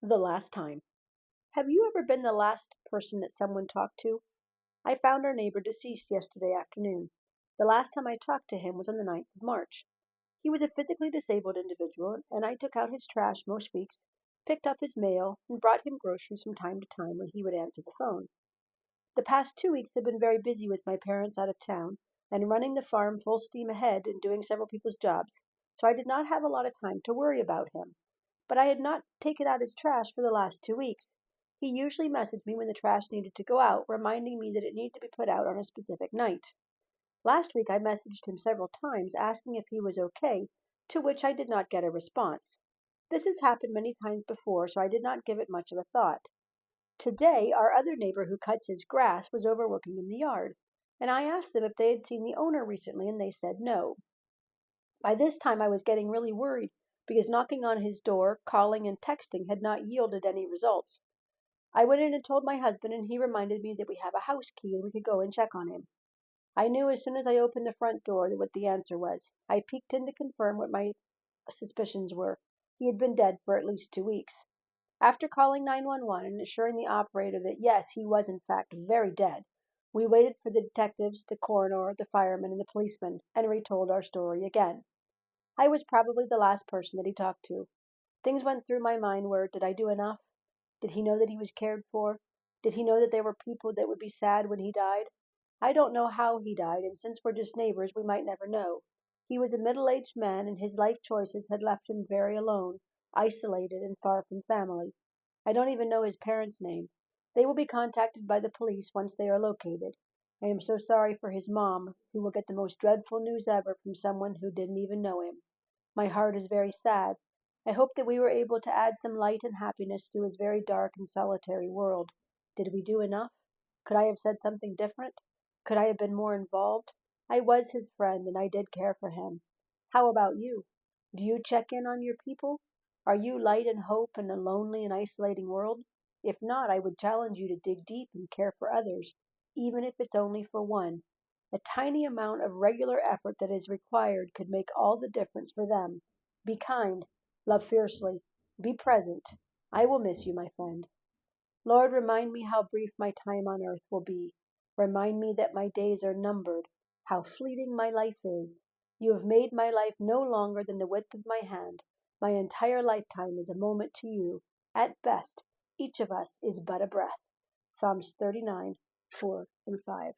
The last time. Have you ever been the last person that someone talked to? I found our neighbor deceased yesterday afternoon. The last time I talked to him was on the 9th of March. He was a physically disabled individual, and I took out his trash most weeks, picked up his mail, and brought him groceries from time to time when he would answer the phone. The past 2 weeks have been very busy with my parents out of town and running the farm full steam ahead and doing several people's jobs, so I did not have a lot of time to worry about him. But I had not taken out his trash for the last 2 weeks. He usually messaged me when the trash needed to go out, reminding me that it needed to be put out on a specific night. Last week I messaged him several times asking if he was okay, to which I did not get a response. This has happened many times before, so I did not give it much of a thought. Today, our other neighbor who cuts his grass was over working in the yard, and I asked them if they had seen the owner recently, and they said no. By this time, I was getting really worried because knocking on his door, calling, and texting had not yielded any results. I went in and told my husband, and he reminded me that we have a house key and we could go and check on him. I knew as soon as I opened the front door what the answer was. I peeked in to confirm what my suspicions were. He had been dead for at least 2 weeks. After calling 911 and assuring the operator that yes, he was in fact very dead, we waited for the detectives, the coroner, the firemen, and the policeman, and retold our story again. I was probably the last person that he talked to. Things went through my mind where did I do enough? Did he know that he was cared for? Did he know that there were people that would be sad when he died? I don't know how he died, and since we're just neighbors, we might never know. He was a middle-aged man, and his life choices had left him very alone, isolated, and far from family. I don't even know his parents' name. They will be contacted by the police once they are located. I am so sorry for his mom, who will get the most dreadful news ever from someone who didn't even know him. My heart is very sad. I hope that we were able to add some light and happiness to his very dark and solitary world. Did we do enough? Could I have said something different? Could I have been more involved? I was his friend and I did care for him. How about you? Do you check in on your people? Are you light and hope in a lonely and isolating world? If not, I would challenge you to dig deep and care for others, even if it's only for one. A tiny amount of regular effort that is required could make all the difference for them. Be kind, love fiercely, be present. I will miss you, my friend. Lord, remind me how brief my time on earth will be. Remind me that my days are numbered, how fleeting my life is. You have made my life no longer than the width of my hand. My entire lifetime is a moment to you. At best, each of us is but a breath. Psalms 39, 4 and 5.